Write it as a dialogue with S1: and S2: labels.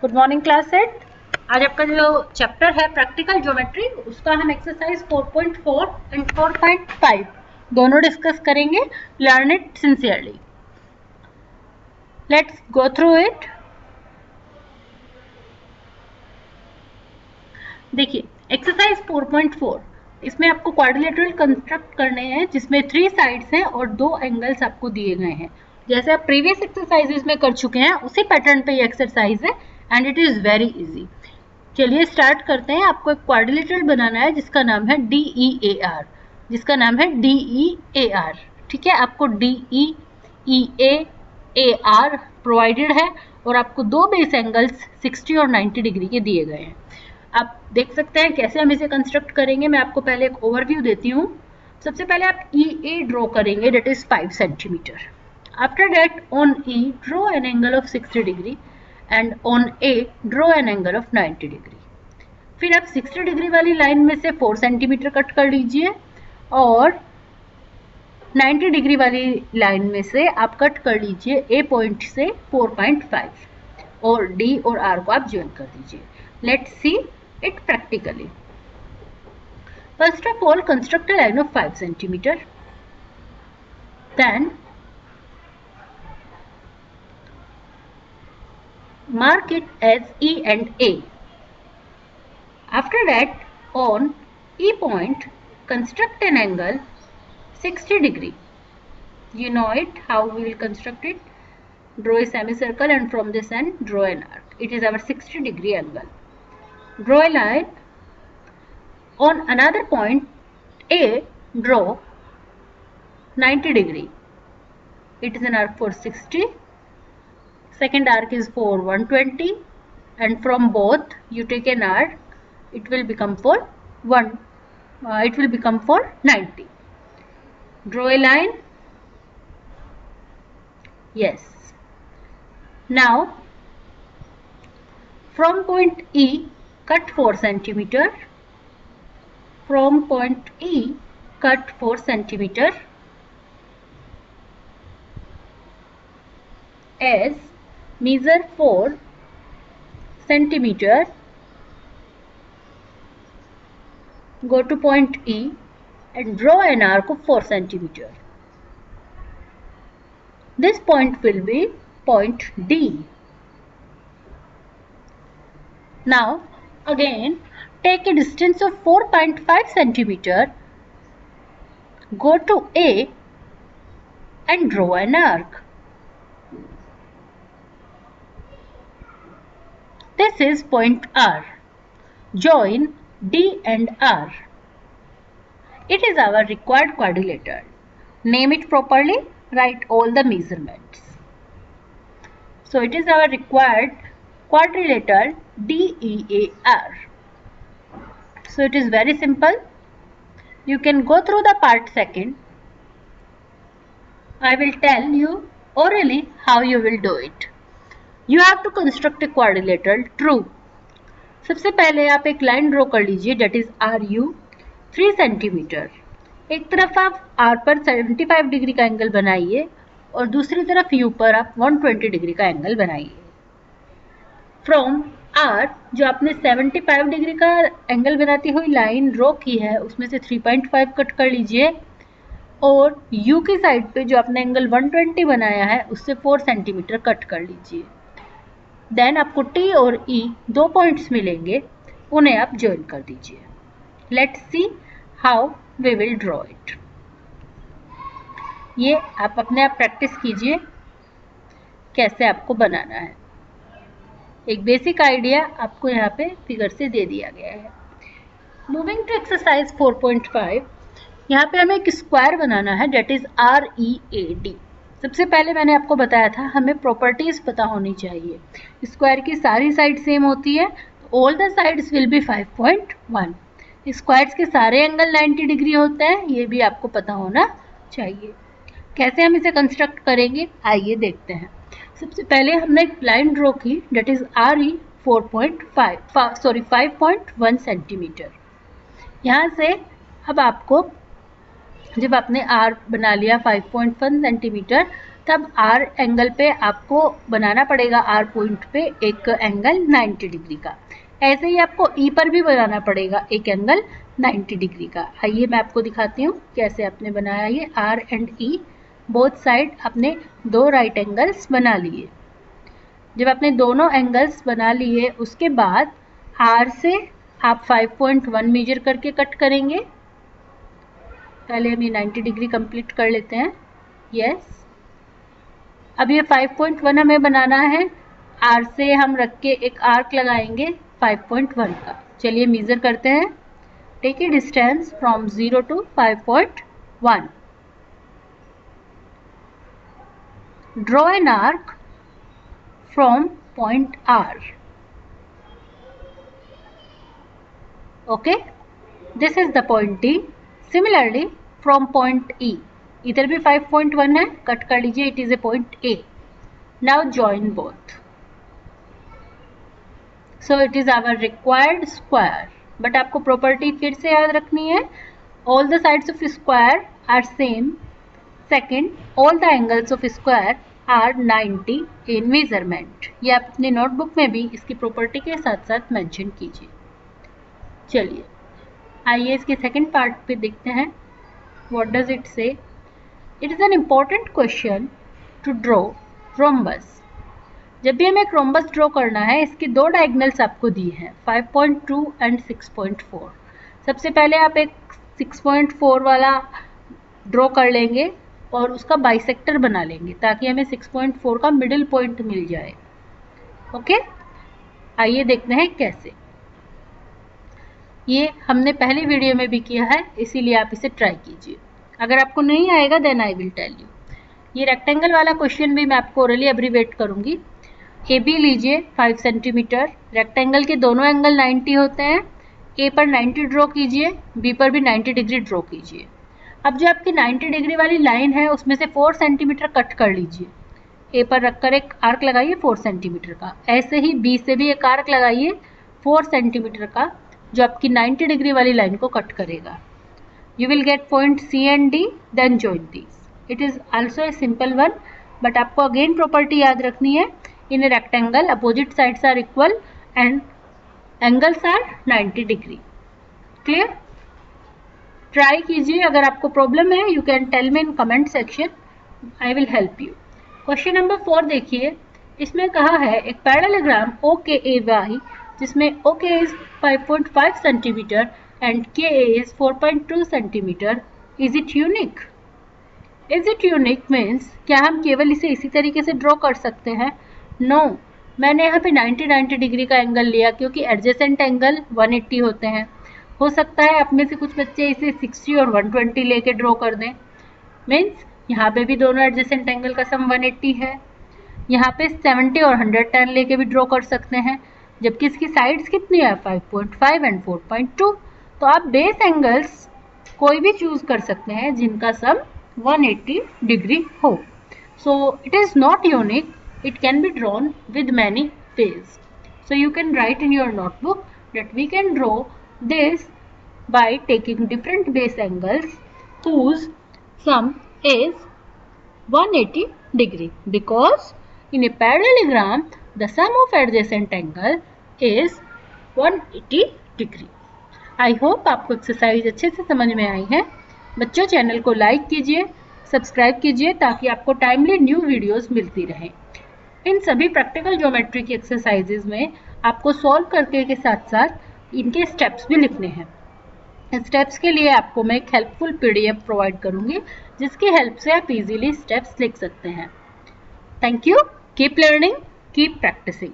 S1: Good morning class 8। आज आपका जो चैप्टर है प्रैक्टिकल ज्योमेट्री, उसका हम एक्सरसाइज 4.4 एंड 4.5 दोनों डिस्कस करेंगे। Learn it sincerely. Let's go through it. देखिए एक्सरसाइज 4.4, इसमें आपको क्वाड्रिलेटरल कंस्ट्रक्ट करने हैं जिसमें 3 साइड्स हैं और 2 एंगल्स आपको दिए गए हैं। जैसे आप प्रीवियस एक्सरसाइजेज में कर चुके हैं उसी पैटर्न पे ये एक्सरसाइज है and it is very easy. चलिए स्टार्ट करते हैं। आपको एक क्वाड्रिलेटरल बनाना है जिसका नाम है DEAR, ठीक है। आपको DEAR प्रोवाइडेड है और आपको 2 बेस एंगल्स 60 और 90 डिग्री के दिए गए हैं। आप देख सकते हैं कैसे हम इसे कंस्ट्रक्ट करेंगे। मैं आपको पहले एक ओवरव्यू देती हूँ। सबसे पहले आप EA ड्रॉ करेंगे, that is 5 centimetre. After that on E draw an angle of 60 degree and on A draw an angle of 90 degree. फिर आप 60 डिग्री वाली लाइन में से 4 सेंटीमीटर कट कर लीजिए और 90 डिग्री वाली लाइन में से आप कट कर लीजिए A पॉइंट से 4.5 और D और R को आप ज्वाइन कर दीजिए। Let's C it practically. First of all, construct a line of 5 centimeter. Then mark it as E and A. After that, on E point, construct an angle 60 degree. You know it, how we will construct it. Draw a semicircle and from this end draw an arc. It is our 60 degree angle. Draw a line. On another point A, draw 90 degree. It is an arc for 60. Second arc is for 120 and from both you take an arc. It will become for 90. Draw a line. Yes. Now from point E cut 4 centimeter. From point E cut 4 centimeter as measure 4 centimeter. Go to point E and draw an arc of 4 centimeter. This point will be point D. Now again take a distance of 4.5 centimeter. Go to A and draw an arc. This is point R. Join D and R. It is our required quadrilateral. Name it properly. Write all the measurements. So it is our required quadrilateral DEAR. So it is very simple. You can go through the part second. I will tell you orally how you will do it. You have to construct a quadrilateral. True. सबसे पहले आप एक line draw कर लीजिए, that is RU 3 centimetre. एक तरफ आप R पर 75 डिग्री का एंगल बनाइए और दूसरी तरफ U पर आप 120 डिग्री का एंगल बनाइए। फ्रॉम R जो आपने 75 डिग्री का एंगल बनाती हुई लाइन ड्रॉ की है उसमें से 3.5 कट कर लीजिए और U की साइड पे जो आपने एंगल 120 बनाया है उससे 4 सेंटीमीटर कट कर लीजिए। देन आपको T और E 2 पॉइंट्स मिलेंगे, उन्हें आप ज्वाइन कर दीजिए। Let's see how we will draw it. ये आप अपने आप प्रैक्टिस कीजिए कैसे आपको बनाना है। एक बेसिक आइडिया आपको यहाँ पे फिगर से दे दिया गया है। मूविंग टू एक्सरसाइज 4.5, यहाँ पे हमें एक स्क्वायर बनाना है, डेट इज READ। सबसे पहले मैंने आपको बताया था हमें प्रॉपर्टीज पता होनी चाहिए। स्क्वायर की सारी साइड सेम होती है, all the sides will be 5.1। Squares के सारे एंगल 90 डिग्री होते हैं, ये भी आपको पता होना चाहिए। कैसे हम इसे कंस्ट्रक्ट करेंगे आइए देखते हैं। सबसे पहले हमने एक लाइन ड्रॉ की, डेट इज RE 5.1 सेंटीमीटर। यहाँ से अब आपको जब आपने R बना लिया 5.1 सेंटीमीटर, तब आर एंगल पे आपको बनाना पड़ेगा, आर पॉइंट पे एक एंगल 90 डिग्री का। ऐसे ही आपको ई पर भी बनाना पड़ेगा एक एंगल 90 डिग्री का। आइए मैं आपको दिखाती हूँ कैसे आपने बनाया। ये R and E both side आपने 2 राइट एंगल्स बना लिए। जब आपने दोनों एंगल्स बना लिए उसके बाद आर से आप 5.1 मेजर करके कट करेंगे। पहले हम ये 90 डिग्री कंप्लीट कर लेते हैं। यस, अब ये 5.1 हमें बनाना है। आर से हम रख के एक आर्क लगाएंगे 5.1 का। चलिए मेजर करते हैं। Take a distance from 0 to 5.1. Draw an arc from point R. Okay, this is the point D. Similarly, from point E, इधर भी 5.1 है, कट कर लीजिए, it is a point A. Now join both. So it is our required square. But आपको property फिर से याद रखनी है. All the sides of square are same. Second, all the angles of square are 90 in measurement. ये आप अपने notebook में भी इसकी प्रॉपर्टी के साथ साथ मेंशन कीजिए। चलिए आइए इसके सेकंड पार्ट पे देखते हैं। What does it say? It is an important question to draw rhombus. जब भी हमें एक रोम्बस ड्रॉ करना है, इसके 2 डायगोनल्स आपको दी हैं 5.2 एंड 6.4। सबसे पहले आप एक 6.4 वाला ड्रॉ कर लेंगे और उसका बाइसेक्टर बना लेंगे ताकि हमें 6.4 का मिडिल पॉइंट मिल जाए। ओके, आइए देखते हैं कैसे। ये हमने पहले वीडियो में भी किया है, इसीलिए आप इसे ट्राई कीजिए। अगर आपको नहीं आएगा then I will tell you. ये रेक्टेंगल वाला क्वेश्चन भी मैं आपको ओरली अब्रीवेट करूंगी। ए बी लीजिए 5 सेंटीमीटर। रेक्टेंगल के दोनों एंगल 90 होते हैं। ए पर 90 ड्रॉ कीजिए, बी पर भी 90 डिग्री ड्रॉ कीजिए। अब जो आपकी 90 डिग्री वाली लाइन है उसमें से 4 सेंटीमीटर कट कर लीजिए। ए पर रखकर एक आर्क लगाइए 4 सेंटीमीटर का। ऐसे ही बी से भी एक आर्क लगाइए 4 सेंटीमीटर का, जो आपकी 90 डिग्री वाली लाइन को कट करेगा। You will get point C and D, then join these. It is also a simple one, but आपको अगेन प्रॉपर्टी याद रखनी है। In a rectangle opposite sides are equal and angles are 90 degree. Clear? Try कीजिए। अगर आपको problem है you can tell me in comment section, I will help you. Question number 4 देखिए। इसमें कहा है एक पैरेललोग्राम ओ के ए वाई जिसमें ओ के is 5.5 centimetre and K A is 4.2 centimetre. Is it unique? Is it unique means क्या हम केवल इसे इसी तरीके से ड्रॉ कर सकते हैं? नो, मैंने यहाँ पे 90 डिग्री का एंगल लिया क्योंकि एडजेसेंट एंगल 180 होते हैं। हो सकता है आप में से कुछ बच्चे इसे 60 और 120 लेके ड्रॉ कर दें। मीन्स यहाँ पे भी दोनों एडजेसेंट एंगल का सम 180 है। यहाँ पे 70 और 110 लेके भी ड्रॉ कर सकते हैं, जबकि इसकी साइड्स कितनी है 5.5 एंड 4.2। तो आप बेस एंगल्स कोई भी चूज कर सकते हैं जिनका सम 180 डिग्री हो। So it is not unique, it can be drawn with many ways. So you can write in your notebook that we can draw this by taking different base angles whose sum is 180 degree, because in a parallelogram the sum of adjacent angle is 180 degree. I hope आपको exercise अच्छे से समझ में आई है। बच्चों channel को like कीजिए, subscribe कीजिए ताकि आपको टाइमली न्यू वीडियोस मिलती रहें। इन सभी प्रैक्टिकल ज्योमेट्री की एक्सरसाइजेज में आपको सॉल्व करके के साथ साथ इनके स्टेप्स भी लिखने हैं। स्टेप्स के लिए आपको मैं एक हेल्पफुल PDF प्रोवाइड करूंगी जिसकी हेल्प से आप इजीली स्टेप्स लिख सकते हैं। Thank you, keep learning, keep practising.